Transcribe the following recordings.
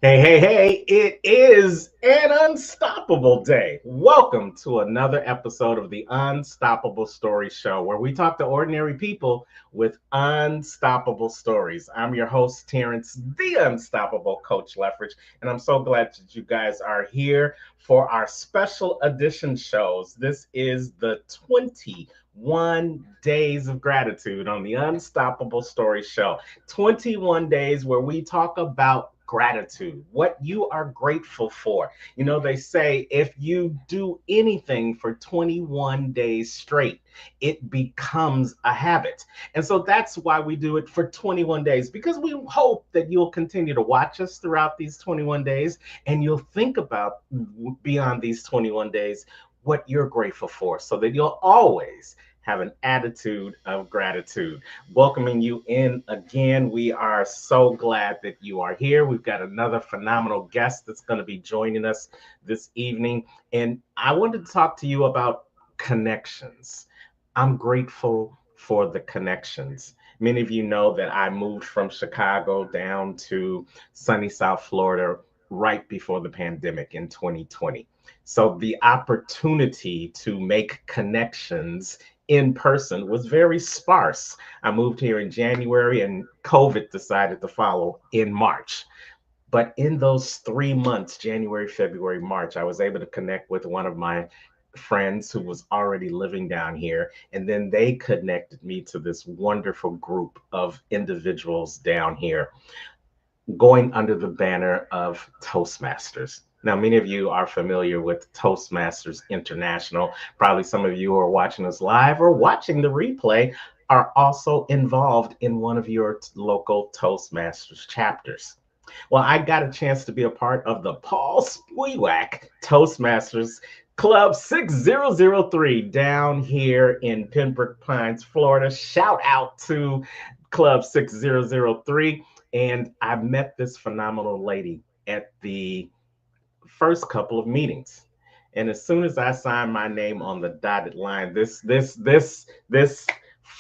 Hey, hey, hey, it is an unstoppable day. Welcome to another episode of the Unstoppable Story Show, where we talk to ordinary people with unstoppable stories. I'm your host, Terrence, the Unstoppable Coach Leffridge, and I'm so glad that you guys are here for our special edition shows. This is the 21 days of gratitude on the Unstoppable Story Show. 21 days where we talk about gratitude, what you are grateful for. You know, they say if you do anything for 21 days straight, it becomes a habit. And so that's why we do it for 21 days, because we hope that you'll continue to watch us throughout these 21 days and you'll think about beyond these 21 days what you're grateful for so that you'll always have an attitude of gratitude. Welcoming you in again. We are so glad that you are here. We've got another phenomenal guest that's going to be joining us this evening. And I wanted to talk to you about connections. I'm grateful for the connections. Many of you know that I moved from Chicago down to sunny South Florida right before the pandemic in 2020. So the opportunity to make connections in person was very sparse. I moved here in January and COVID decided to follow in March. But in those 3 months, January, February, March, I was able to connect with one of my friends who was already living down here. And then they connected me to this wonderful group of individuals down here going under the banner of Toastmasters. Now, many of you are familiar with Toastmasters International. Probably some of you who are watching us live or watching the replay are also involved in one of your local Toastmasters chapters. Well, I got a chance to be a part of the Paul Spiewak Toastmasters Club 6003 down here in Pembroke Pines, Florida. Shout out to Club 6003. And I met this phenomenal lady at the first couple of meetings. And as soon as I signed my name on the dotted line, this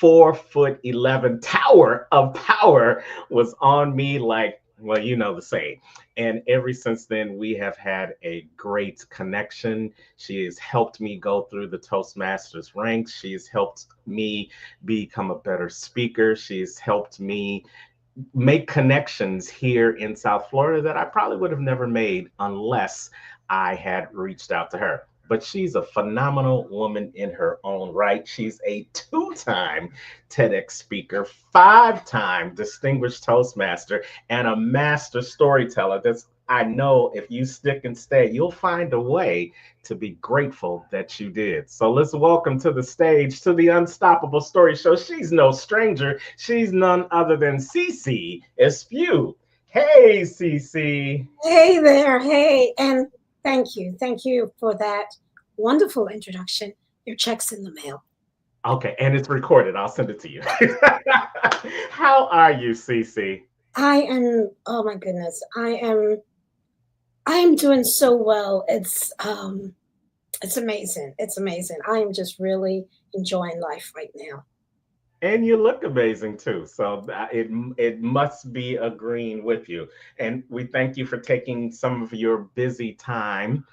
4'11" tower of power was on me like, well, you know the saying. And ever since then, we have had a great connection. She has helped me go through the Toastmasters ranks. She's helped me become a better speaker. She's helped me make connections here in South Florida that I probably would have never made unless I had reached out to her. But she's a phenomenal woman in her own right. She's a two-time TEDx speaker, five-time distinguished Toastmaster, and a master storyteller. That's I know if you stick and stay, you'll find a way to be grateful that you did. So let's welcome to the stage to the Unstoppable Story Show. She's no stranger. She's none other than CeCe Espeut. Hey, CeCe. Hey there. Hey. And thank you. Thank you for that wonderful introduction. Your check's in the mail. Okay, and it's recorded. I'll send it to you. How are you, CeCe? I am, oh my goodness. I am doing so well. It's amazing. It's amazing. I am just really enjoying life right now. And you look amazing too. So it must be agreeing with you. And we thank you for taking some of your busy time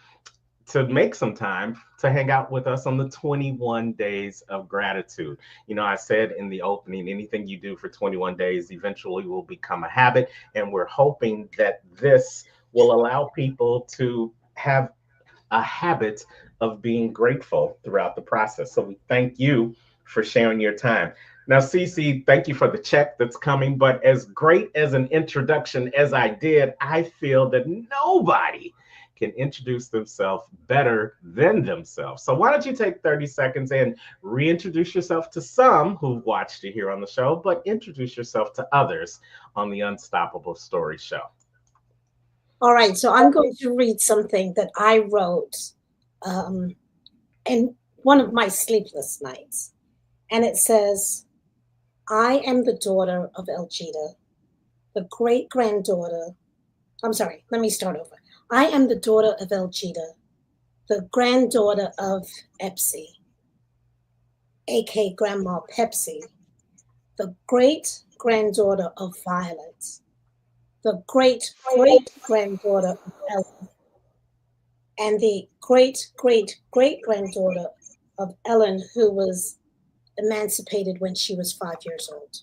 to make some time to hang out with us on the 21 days of gratitude. You know, I said in the opening, anything you do for 21 days eventually will become a habit. And we're hoping that this will allow people to have a habit of being grateful throughout the process. So we thank you for sharing your time. Now, CeCe, thank you for the check that's coming. But as great as an introduction as I did, I feel that nobody can introduce themselves better than themselves. So why don't you take 30 seconds and reintroduce yourself to some who've watched you here on the show, but introduce yourself to others on the Unstoppable Story Show. All right. So I'm going to read something that I wrote um, in one of my sleepless nights. And it says, I am the daughter of Elgita, the great granddaughter. I'm sorry, let me start over. I am the daughter of Elgita, the granddaughter of Epsy, aka Grandma Pepsi, the great granddaughter of Violet, the great great granddaughter of Ellen, and the great great great granddaughter of Ellen, who was emancipated when she was 5 years old.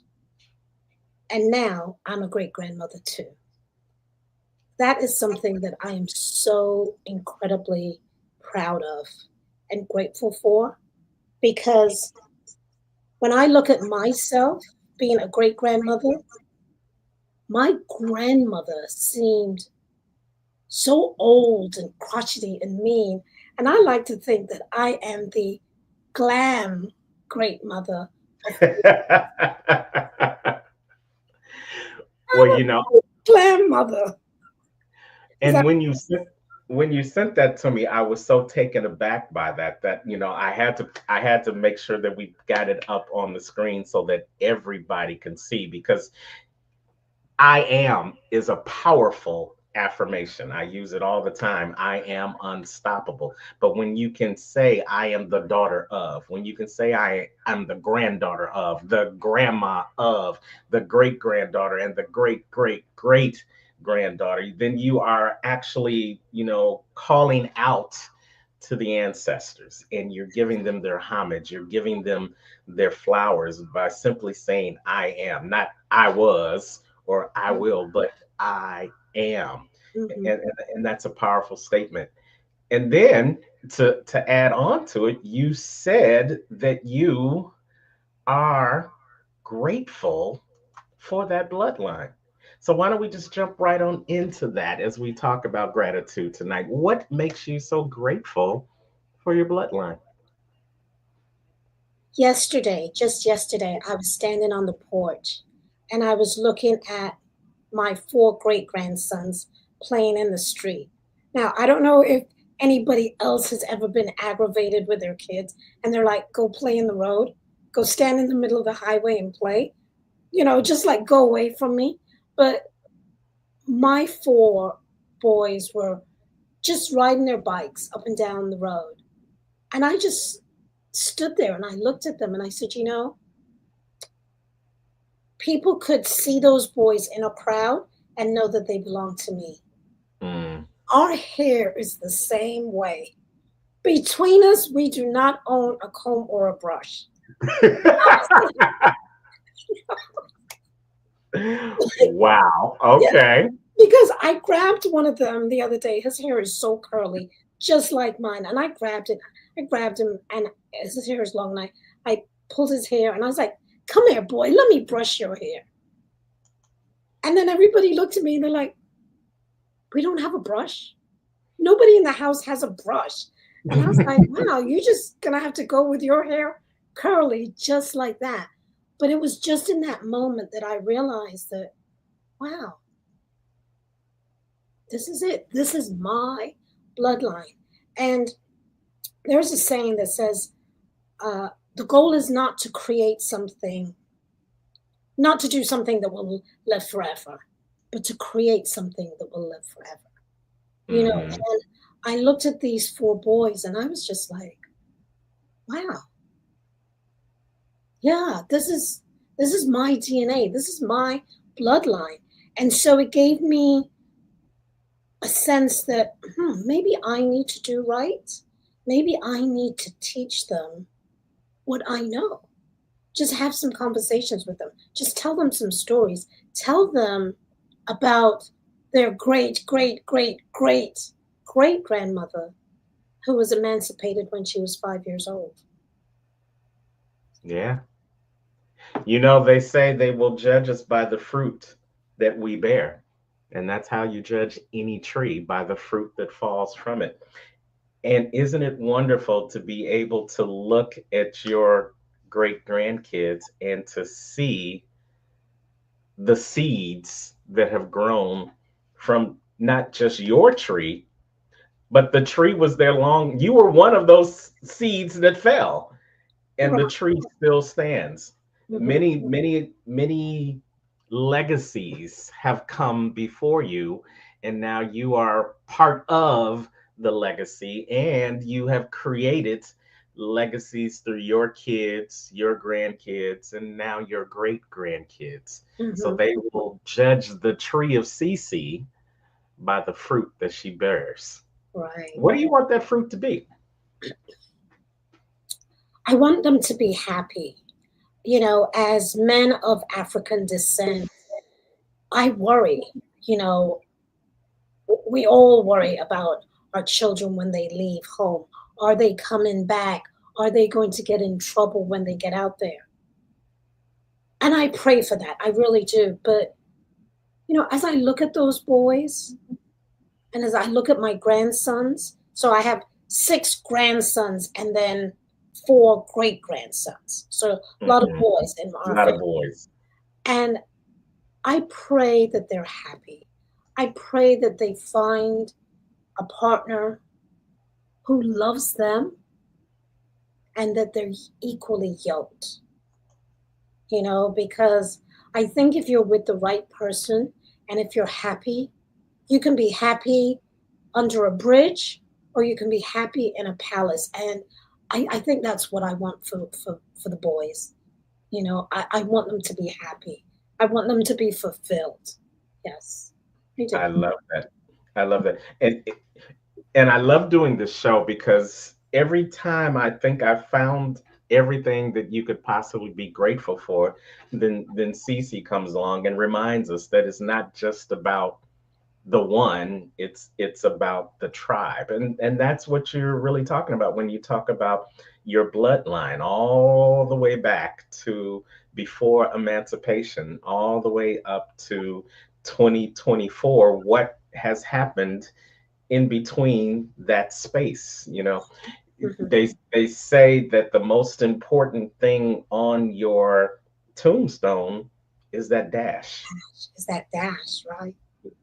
And now I'm a great grandmother too. That is something that I am so incredibly proud of and grateful for, because when I look at myself being a great grandmother, my grandmother seemed so old and crotchety and mean. And I like to think that I am the glam great mother. Well, I'm you know, a glam mother. Is and that when you sent that to me, I was so taken aback by that I had to make sure that we got it up on the screen so that everybody can see, because I am is a powerful affirmation. I use it all the time. I am unstoppable. But when you can say I am the daughter of, when you can say I'm the granddaughter of, the grandma of, the great granddaughter, and the great great great granddaughter, then you are actually, calling out to the ancestors, and you're giving them their homage. You're giving them their flowers by simply saying I am, not I was or I will, but I am. mhm. And that's a powerful statement. And then to add on to it, you said that you are grateful for that bloodline. So why don't we just jump right on into that as we talk about gratitude tonight? What makes you so grateful for your bloodline? Yesterday, just yesterday, I was standing on the porch and I was looking at my four great grandsons playing in the street. Now, I don't know if anybody else has ever been aggravated with their kids and they're like, go play in the road, go stand in the middle of the highway and play, just like go away from me. But my four boys were just riding their bikes up and down the road. And I just stood there and I looked at them and I said, people could see those boys in a crowd and know that they belong to me. Mm. Our hair is the same way. Between us, we do not own a comb or a brush. Wow. Yeah, Okay. because I grabbed one of them the other day. His hair is so curly, just like mine. And I grabbed it. I grabbed him, and his hair is long. And I pulled his hair, and I was like, come here, boy, let me brush your hair. And then everybody looked at me, and they're like, we don't have a brush. Nobody in the house has a brush. And I was like, wow, you're just going to have to go with your hair curly just like that. But it was just in that moment that I realized that, wow, this is it. This is my bloodline. And there's a saying that says, the goal is not to create something, not to do something that will live forever, but to create something that will live forever. Hmm. And I looked at these four boys and I was just like, wow, yeah, this is my DNA. This is my bloodline. And so it gave me a sense that maybe I need to do right. Maybe I need to teach them what I know. Just have some conversations with them. Just tell them some stories. Tell them about their great, great, great, great, great grandmother who was emancipated when she was 5 years old. Yeah. They say they will judge us by the fruit that we bear. And that's how you judge any tree, by the fruit that falls from it. And isn't it wonderful to be able to look at your great grandkids and to see the seeds that have grown from not just your tree, but the tree was there long. You were one of those seeds that fell, and the Right. tree still stands. Mhm. Many legacies have come before you, and now you are part of the legacy, and you have created legacies through your kids, your grandkids, and now your great grandkids. So Mhm. they will judge the tree of CeCe by the fruit that she bears. Right. What do you want that fruit to be? I want them to be happy. As men of African descent, I worry. You know, we all worry about our children when they leave home. Are they coming back? Are they going to get in trouble when they get out there? And I pray for that. I really do. But, as I look at those boys and as I look at my grandsons, so I have six grandsons and then four great grandsons. So a lot of Mhm. boys in A our lot of family. boys. And I pray that they're happy. I pray that they find a partner who loves them and that they're equally yoked, because I think if you're with the right person and if you're happy, you can be happy under a bridge or you can be happy in a palace. And I think that's what I want for the boys. I want them to be happy. I want them to be fulfilled. Yes, I do. I love that. I love that. And I love doing this show because every time I think I've found everything that you could possibly be grateful for, then CeCe comes along and reminds us that it's not just about the one, it's about the tribe. And that's what you're really talking about when you talk about your bloodline all the way back to before emancipation, all the way up to 2024. What has happened in between that space? Mhm. They say that the most important thing on your tombstone is that dash. Is that dash, right?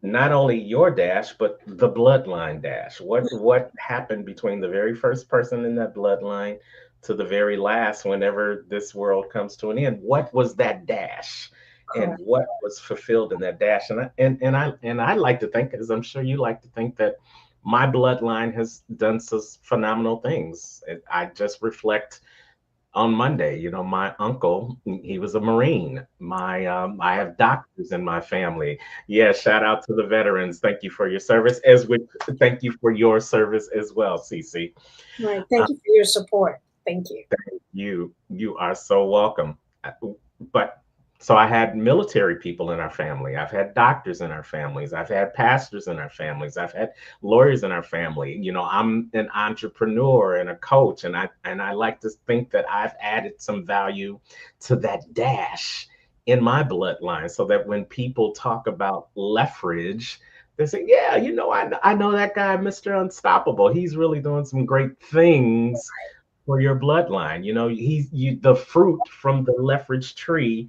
Not only your dash, but the bloodline dash. What happened between the very first person in that bloodline to the very last whenever this world comes to an end? What was that dash? And Correct. what was fulfilled in that dash? And I like to think, as I'm sure you like to think, that my bloodline has done some phenomenal things. I just reflect on Monday. My uncle, he was a Marine. I have doctors in my family. Yeah, shout out to the veterans. Thank you for your service, thank you for your service as well, CeCe. Right. Uh, Thank you for your support. Thank you. you are so welcome. But so I had military people in our family. I've had doctors in our families. I've had pastors in our families. I've had lawyers in our family. I'm an entrepreneur and a coach, and I like to think that I've added some value to that dash in my bloodline, so that when people talk about leverage, they say, "Yeah, I know that guy, Mr. Unstoppable. He's really doing some great things for your bloodline. The fruit from the leverage tree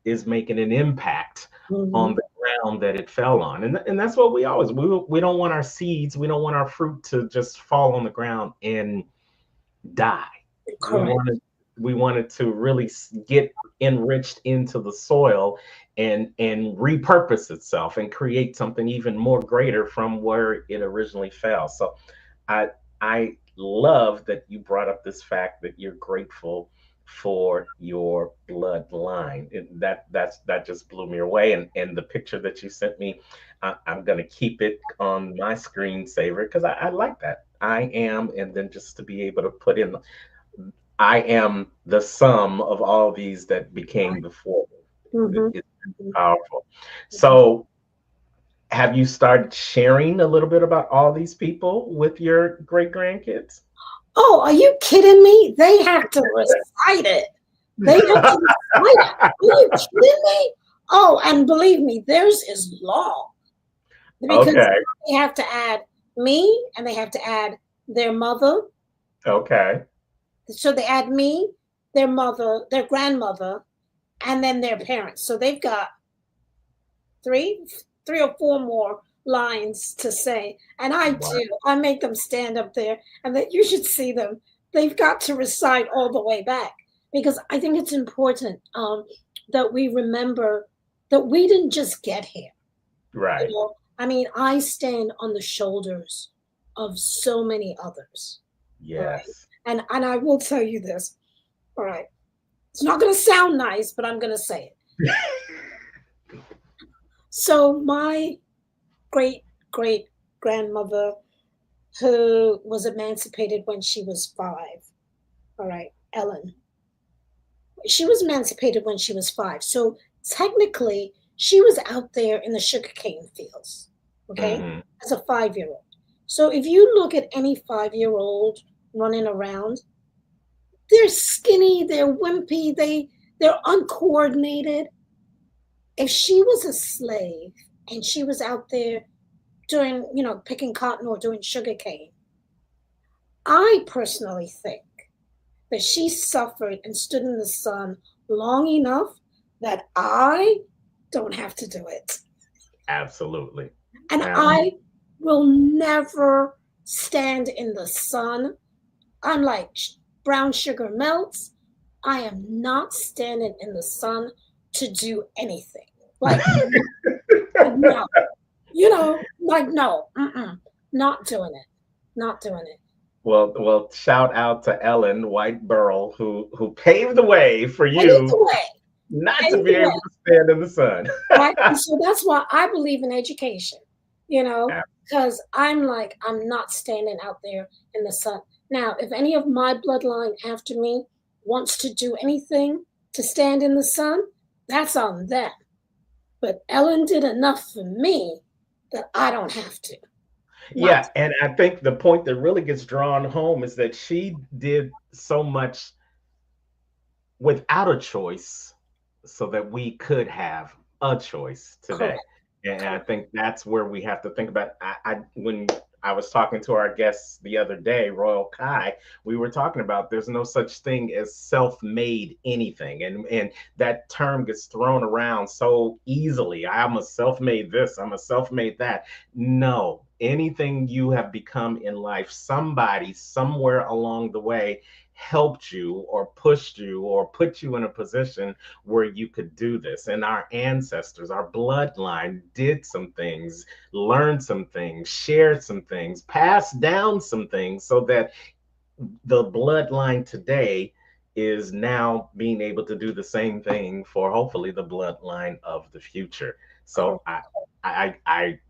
is making an impact Hmm. on the ground that it fell on." And that's what we don't want our seeds, we don't want our fruit to just fall on the ground and die. We Correct. want it we want it to really get enriched into the soil and repurpose itself and create something even more greater from where it originally fell. So I love that you brought up this fact that you're grateful for your bloodline. That just blew me away. And the picture that you sent me, I'm gonna keep it on my screensaver because I like that. I am, and then just to be able to put in, I am the sum of all these that became before me. Hmm. It's powerful. So have you started sharing a little bit about all these people with your great grandkids? Oh, are you kidding me? They have to recite it. They have to recite it. Are you kidding me? Oh, and believe me, theirs is long because Okay. they have to add me and they have to add their mother. Okay. So they add me, their mother, their grandmother, and then their parents. So they've got three, three or four more lines to say. And I Wow. do. I make them stand up there and that you should see them. They've got to recite all the way back because I think it's important that we remember that we didn't just get here. Right. I mean, I stand on the shoulders of so many others. Right. Yes. And I will tell you this. All right. It's not going to sound nice, but I'm going to say it. So my great great grandmother, who was emancipated when she was 5, all right, Ellen, she was emancipated when she was 5. So technically, she was out there in the sugarcane fields, okay, Hmm. as a 5-year-old. So if you look at any 5-year-old running around, they're skinny, they're wimpy, they're uncoordinated. If she was a slave and she was out there doing, picking cotton or doing sugarcane, I personally think that she suffered and stood in the sun long enough that I don't have to do it. Absolutely. And Absolutely. I will never stand in the sun. I'm like brown sugar melts. I am not standing in the sun to do anything. Like no, like no, not doing it, not doing it. Well, shout out to Ellen White Burrell, who paved the way for Pave the you way, not to pave be the able way. to stand in the sun. Right? And so that's why I believe in education, because I'm like, I'm not standing out there in the sun. Now, if any of my bloodline after me wants to do anything to stand in the sun, that's on them. But Ellen did enough for me that I don't have to. Not Yeah, and I think the point that really gets drawn home is that she did so much without a choice so that we could have a choice today. correct. And I Correct. think that's where we have to think about. When I was talking to our guests the other day, Royal Kai, we were talking about there's no such thing as self-made anything, and that term gets thrown around so easily. I'm a self-made this, I'm a self-made that. No, anything you have become in life, somebody somewhere along the way helped you or pushed you or put you in a position where you could do this. And our ancestors, our bloodline did some things, learned some things, shared some things, passed down some things so that the bloodline today is now being able to do the same thing for hopefully the bloodline of the future. So Correct.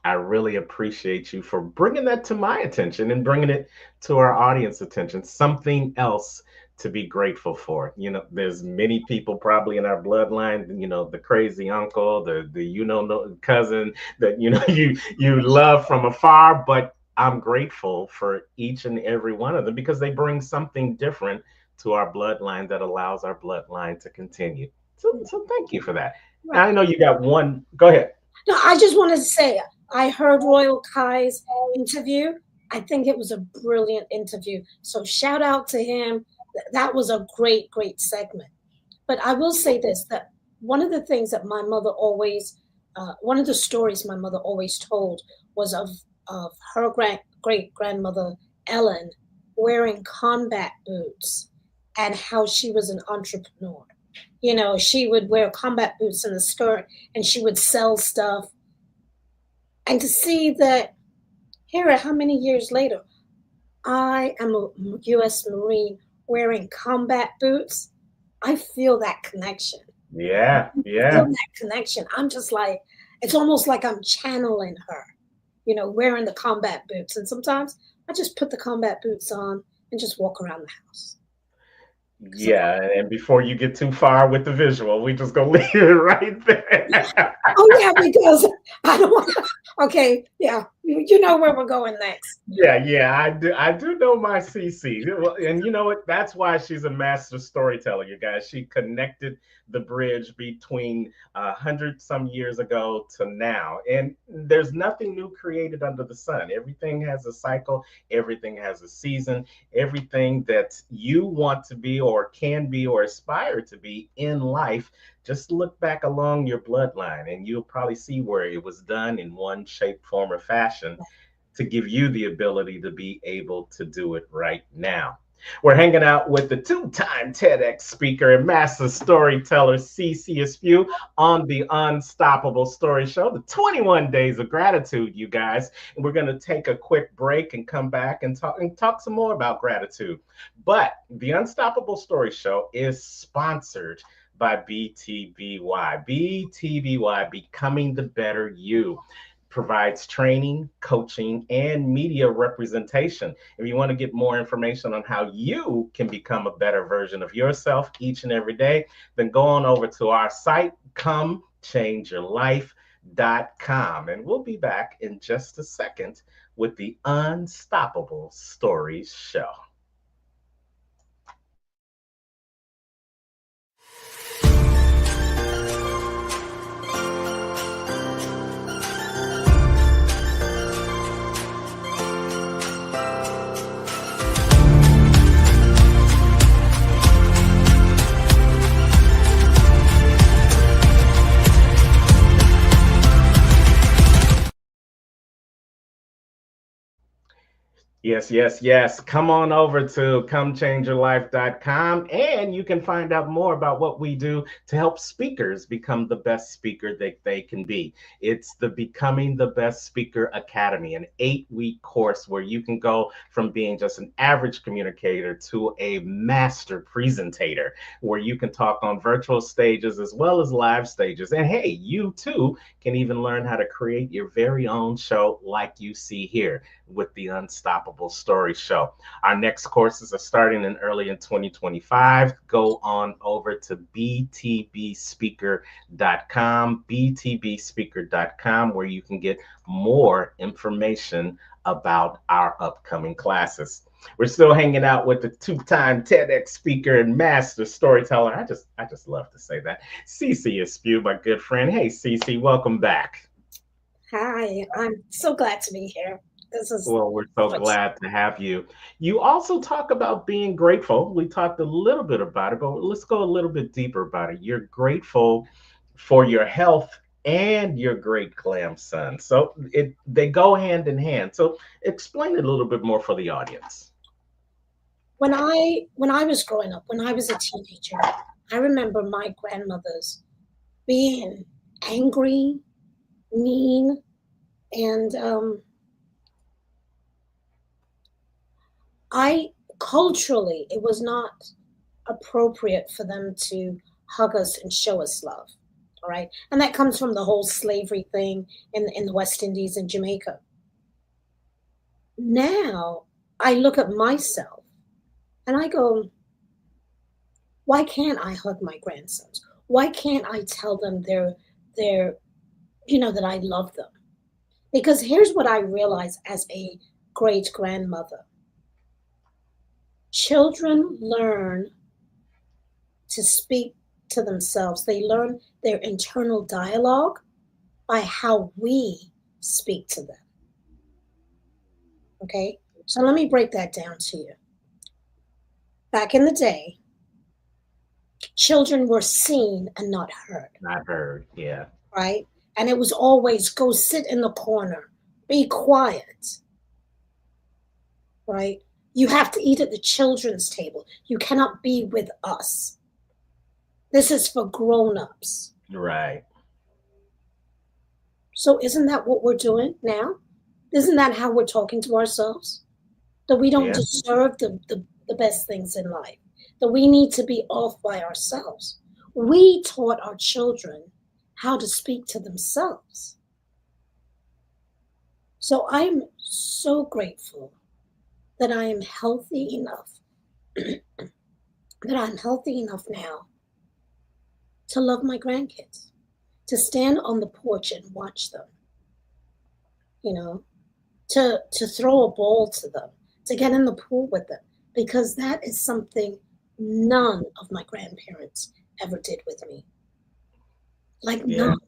I really appreciate you for bringing that to my attention and bringing it to our audience attention. Something else to be grateful for. There's many people probably in our bloodline. The crazy uncle, the no cousin that you love from afar. But I'm grateful for each and every one of them because they bring something different to our bloodline that allows our bloodline to continue. So thank you for that. Right. I know you got one. Go ahead. No, I just wanted to say I heard Royal Kai's interview. I think it was a brilliant interview. So shout out to him. That was a great, great segment. But I will say this, that one of the things that my mother always, one of the stories my mother always told was of her great grandmother Ellen wearing combat boots and how she was an entrepreneur. She would wear combat boots and a skirt and she would sell stuff. And to see that here, how many years later, I am a U.S. Marine wearing combat boots, I feel that connection. Yeah, Feel yeah. that connection. I'm just like, it's almost like I'm channeling her, wearing the combat boots. And sometimes I just put the combat boots on and just walk around the house. Yeah, and before you get too far with the visual, we just gonna leave it right there. Oh yeah, because I don't want to. Okay, yeah, you know where we're going next. Yeah, yeah, I do know my CeCe. Well, and you know what? That's why she's a master storyteller, you guys. She connected the bridge between 100 some years ago to now. And there's nothing new created under the sun. Everything has a cycle, everything has a season, everything that you want to be or can be or aspire to be in life. Just look back along your bloodline and you'll probably see where it was done in one shape, form, or fashion to give you the ability to be able to do it right now. We're hanging out with the two-time TEDx speaker and master storyteller CeCe Espeut on the Unstoppable Story Show, the 21 Days of Gratitude, you guys. And we're going to take a quick break and come back and talk some more about gratitude. But the Unstoppable Story Show is sponsored by BTBY. BTBY, Becoming the Better You, provides training, coaching, and media representation. If you want to get more information on how you can become a better version of yourself each and every day, then go on over to our site, comechangeyourlife.com. And we'll be back in just a second with the Unstoppable Stories Show. Yes, yes, yes. Come on over to comechangeyourlife.com and you can find out more about what we do to help speakers become the best speaker that they can be. It's the Becoming the Best Speaker Academy, an 8-week course where you can go from being just an average communicator to a master presentator, where you can talk on virtual stages as well as live stages. And hey, you too can even learn how to create your very own show like you see here with the Unstoppable Story Show. Our next courses are starting in early in 2025. Go on over to btbspeaker.com, btbspeaker.com, where you can get more information about our upcoming classes. We're still hanging out with the two-time TEDx speaker and master storyteller. I just love to say that. CeCe Espeut, my good friend. Hey, CeCe, welcome back. Hi, I'm so glad to be here. This is Well, we're so glad to have you. You also talk about being grateful. We talked a little bit about it, but let's go a little bit deeper about it. You're grateful for your health and your great grandson. So they go hand in hand. So explain it a little bit more for the audience. when I was growing up, when I was a teenager, I remember my grandmothers being angry, mean, and I culturally it was not appropriate for them to hug us and show us love. All right. And that comes from the whole slavery thing in the West Indies and Jamaica. Now I look at myself and I go, why can't I hug my grandsons? Why can't I tell them they're that I love them? Because here's what I realize as a great grandmother. Children learn to speak to themselves. They learn their internal dialogue by how we speak to them. Okay? So let me break that down to you. Back in the day, children were seen and not heard. Not heard, yeah. Right? And it was always go sit in the corner, be quiet. Right? You have to eat at the children's table. You cannot be with us. This is for grown-ups. Right. So isn't that what we're doing now? Isn't that how we're talking to ourselves? That we don't deserve the best things in life. That we need to be off by ourselves. We taught our children how to speak to themselves. So I'm so grateful that I am healthy enough, that I'm healthy enough now to love my grandkids, to stand on the porch and watch them, to throw a ball to them, to get in the pool with them, because that is something none of my grandparents ever did with me. Like not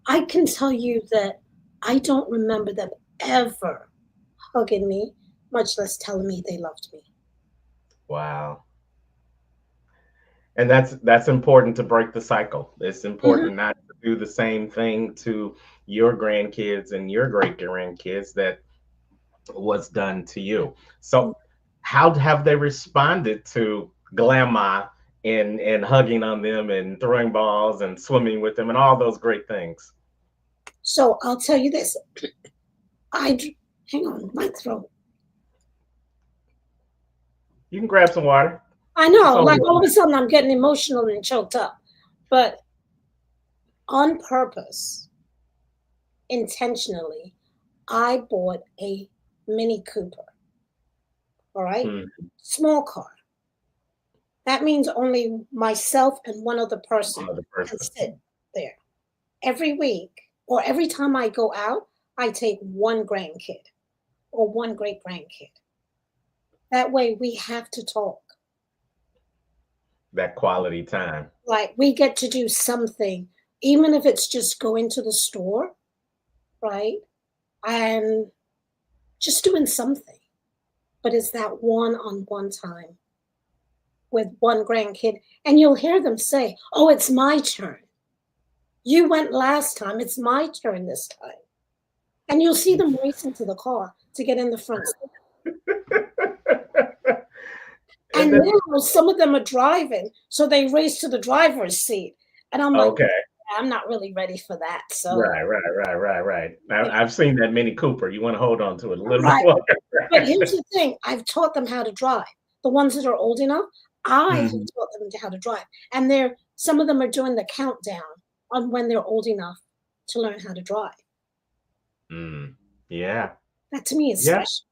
I can tell you that I don't remember them ever hugging me, much less telling me they loved me. Wow. And that's important to break the cycle. It's important not to do the same thing to your grandkids and your great grandkids that was done to you. So how have they responded to grandma and hugging on them and throwing balls and swimming with them and all those great things? So I'll tell you this. Hang on, my throat. You can grab some water. I It's know, only like all of a sudden I'm getting emotional and choked up. But on purpose, intentionally, I bought a Mini Cooper. All right? mm, Small car. That means only myself and one other person another can person. sit there. Every week or every time I go out, I take one grandkid or one great grandkid. That way we have to talk. That quality time. Like we get to do something, even if it's just going to the store, right? And just doing something. But it's that one on one time with one grandkid. And you'll hear them say, "Oh, it's my turn. You went last time. It's my turn this time." And you'll see them racing to the car to get in the front seat. And And then now some of them are driving, so they race to the driver's seat. And I'm like, okay. I'm not really ready for that. So, Right. you I've seen that Mini Cooper. You want to hold on to it a know, little bit right. longer. But here's the thing, I've taught them how to drive. The ones that are old enough, I have Mhm. taught them how to drive. And some of them are doing the countdown on when they're old enough to learn how to drive. Mm. Yeah. That to me is Yeah. special.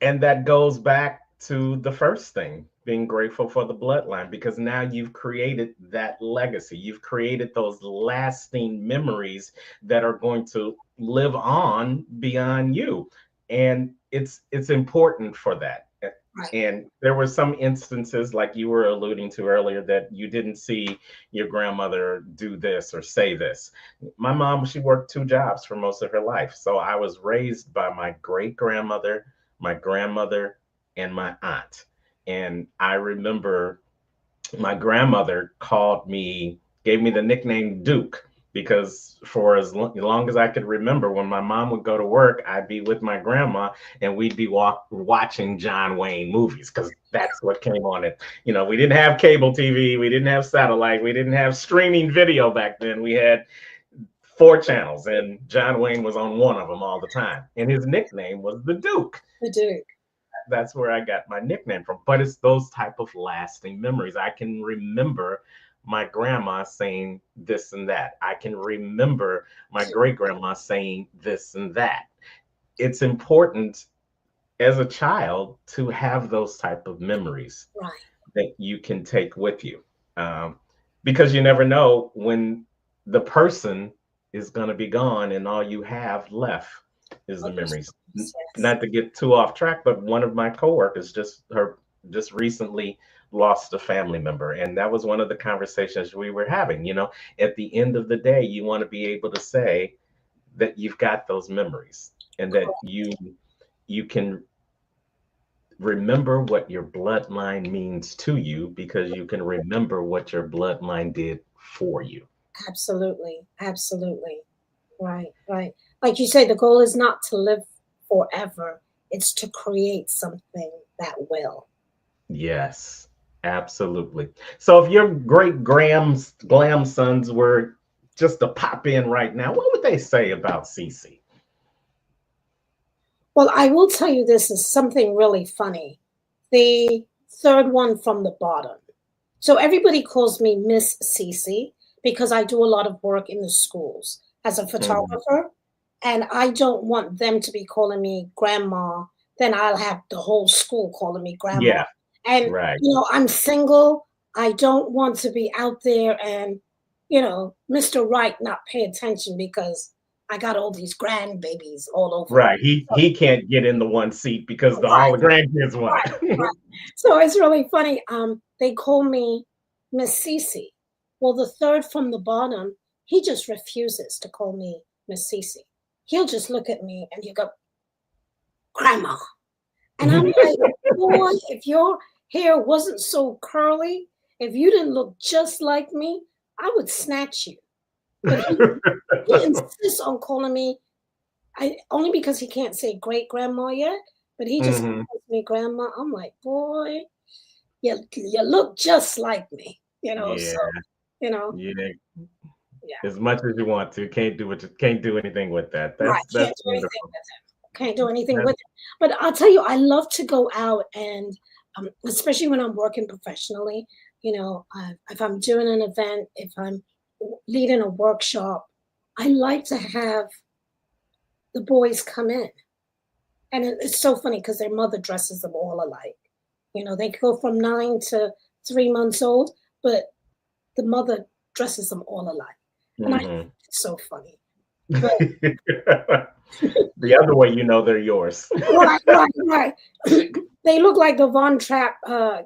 And that goes back to the first thing, being grateful for the bloodline, because now you've created that legacy. You've created those lasting memories that are going to live on beyond you. And it's important for that. Right. And there were some instances, like you were alluding to earlier, that you didn't see your grandmother do this or say this. My mom, she worked two jobs for most of her life. So I was raised by my great grandmother, my grandmother, and my aunt. And I remember my grandmother gave me the nickname Duke, because for as long as I could remember, when my mom would go to work, I'd be with my grandma and we'd be watching John Wayne movies, because that's what came on it. We didn't have cable TV, we didn't have satellite, we didn't have streaming video back then. We had four channels, and John Wayne was on one of them all the time. And his nickname was the Duke. I do. That's where I got my nickname from. But it's those type of lasting memories. I can remember my grandma saying this and that. I can remember my great grandma saying this and that. It's important as a child to have those type of memories Right. that you can take with you, um, because you never know when the person is going to be gone and all you have left is the Others, memories. yes. Not to get too off track, but one of my coworkers just recently lost a family member, and that was one of the conversations we were having. At the end of the day, you want to be able to say that you've got those memories, and that you can remember what your bloodline means to you, because you can remember what your bloodline did for you. Absolutely. Absolutely. Right. Right. Like you say, the goal is not to live forever, it's to create something that will. Yes, absolutely. So if your great glam sons were just to pop in right now, what would they say about CeCe? Well, I will tell you this is something really funny. The third one from the bottom. So everybody calls me Miss CeCe because I do a lot of work in the schools as a Mhm. photographer. And I don't want them to be calling me grandma. Then I'll have the whole school calling me grandma. Yeah, And, right. I'm single. I don't want to be out there and, Mr. Right not pay attention because I got all these grandbabies all over. Right. He can't get in the one seat because all the Right, grandkids want right, it. right. So it's really funny. They call me Miss Cece. Well, the third from the bottom, he just refuses to call me Miss Cece. He'll just look at me and he'll go, Grandma. And I'm like, boy, if your hair wasn't so curly, if you didn't look just like me, I would snatch you. But he insists on calling me, only because he can't say great grandma yet, but he just Mhm. calls me, Grandma. I'm like, boy, you look just like me, Yeah, so, you know, yeah. yeah, As much as you want to, can't do anything with that. right. That's Can't do anything wonderful. with it. Can't do anything That's with it. But I'll tell you, I love to go out and, especially when I'm working professionally, if I'm doing an event, if I'm leading a workshop, I like to have the boys come in. And it's so funny because their mother dresses them all alike. They go from 9 to 3 months old, but the mother dresses them all alike. And I think mhm. it's so funny. But The other way, they're yours. right, right, right. They look like the Von Trapp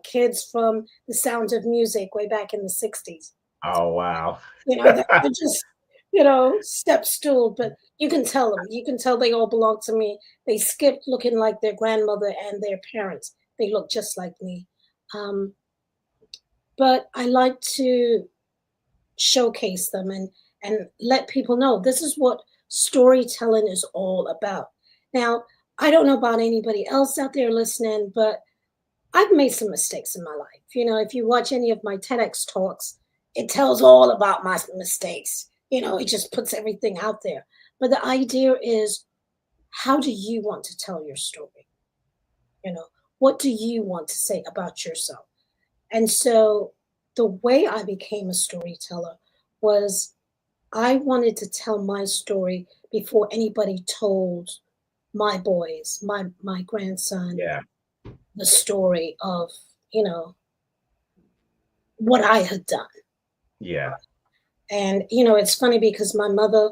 kids from The Sound of Music way back in the 60s. Oh wow. They're just, step stool, but you can tell them. You can tell they all belong to me. They skipped looking like their grandmother and their parents. They look just like me. Um, but I like to showcase them and let people know this is what storytelling is all about. Now, I don't know about anybody else out there listening, but I've made some mistakes in my life. If you watch any of my TEDx talks, it tells all about my mistakes. It just puts everything out there. But the idea is, how do you want to tell your story? What do you want to say about yourself? And so the way I became a storyteller was I wanted to tell my story before anybody told my boys, my grandson, Yeah, the story of, you know, what I had done. yeah, And, it's funny because my mother,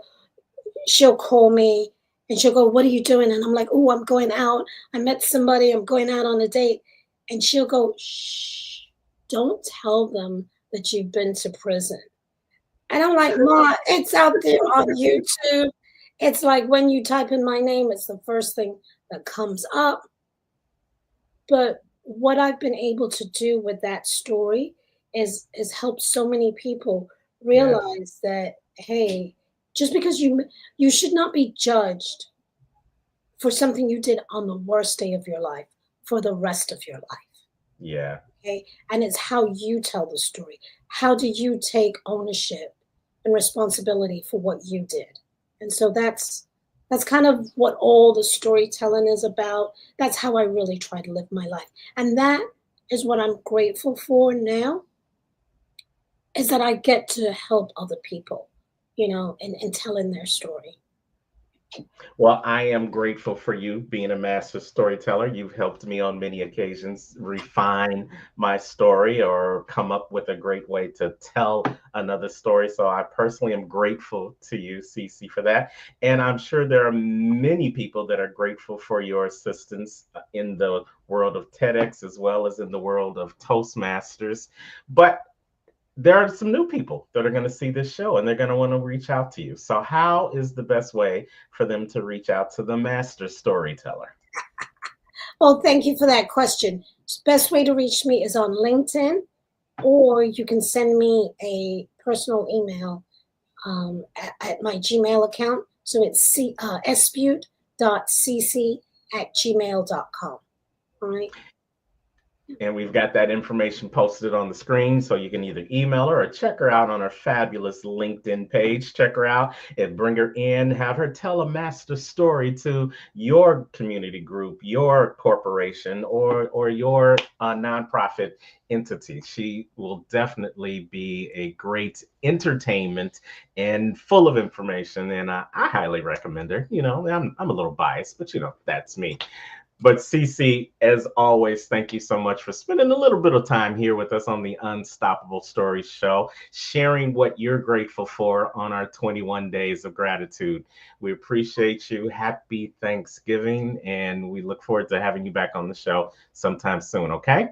she'll call me and she'll go, "What are you doing?" And I'm like, "Oh, I'm going out. I met somebody. I'm going out on a date." And she'll go, "Shh, don't tell them that you've been to prison." And I'm like, "Ma, it's out there on YouTube." It's like when you type in my name, it's the first thing that comes up. But what I've been able to do with that story is help so many people yes, realize that, hey, just because you should not be judged for something you did on the worst day of your life for the rest of your life. yeah. Okay. And it's how you tell the story. How do you take ownership and responsibility for what you did? And so that's kind of what all the storytelling is about. That's how I really try to live my life. And that is what I'm grateful for now, is that I get to help other people, in telling their story. Well, I am grateful for you being a master storyteller. You've helped me on many occasions refine my story or come up with a great way to tell another story. So I personally am grateful to you, CeCe, for that. And I'm sure there are many people that are grateful for your assistance in the world of TEDx as well as in the world of Toastmasters. But there are some new people that are going to see this show and they're going to want to reach out to you. So, how is the best way for them to reach out to the master storyteller? Well, thank you for that question. Best way to reach me is on LinkedIn, or you can send me a personal email at my Gmail account. So it's espeut.cc@gmail.com. All right. And we've got that information posted on the screen. So you can either email her or check her out on her fabulous LinkedIn page. Check her out and bring her in, have her tell a master story to your community group, your corporation, or your nonprofit entity. She will definitely be a great entertainment and full of information. And I highly recommend her. I'm a little biased, but that's me. But CeCe, as always, thank you so much for spending a little bit of time here with us on the Unstoppable Stories show, sharing what you're grateful for on our 21 days of gratitude. We appreciate you. Happy Thanksgiving, and we look forward to having you back on the show sometime soon, okay?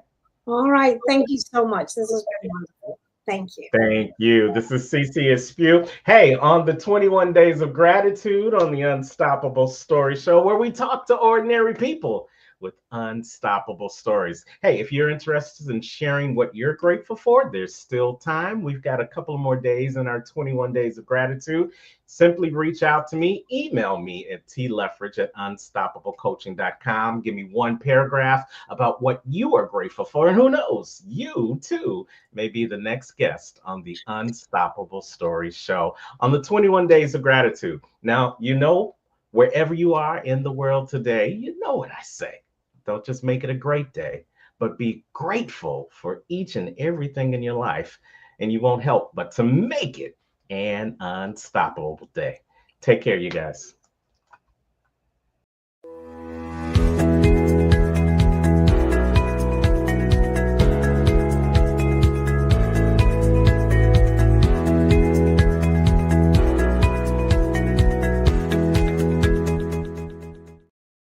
All right. Thank you so much. This has been wonderful. Thank you. Thank you. This is CeCe Espeut. Hey, on the 21 Days of Gratitude on the Unstoppable Story Show, where we talk to ordinary people with unstoppable stories. Hey, if you're interested in sharing what you're grateful for, there's still time. We've got a couple more days in our 21 days of gratitude. Simply reach out to me, email me at tleffridge@unstoppablecoaching.com. Give me one paragraph about what you are grateful for, and who knows, you too may be the next guest on the Unstoppable Stories Show on the 21 Days of Gratitude. Now, wherever you are in the world today, you know what I say. Don't just make it a great day, but be grateful for each and everything in your life, and you won't help but to make it an unstoppable day. Take care, you guys.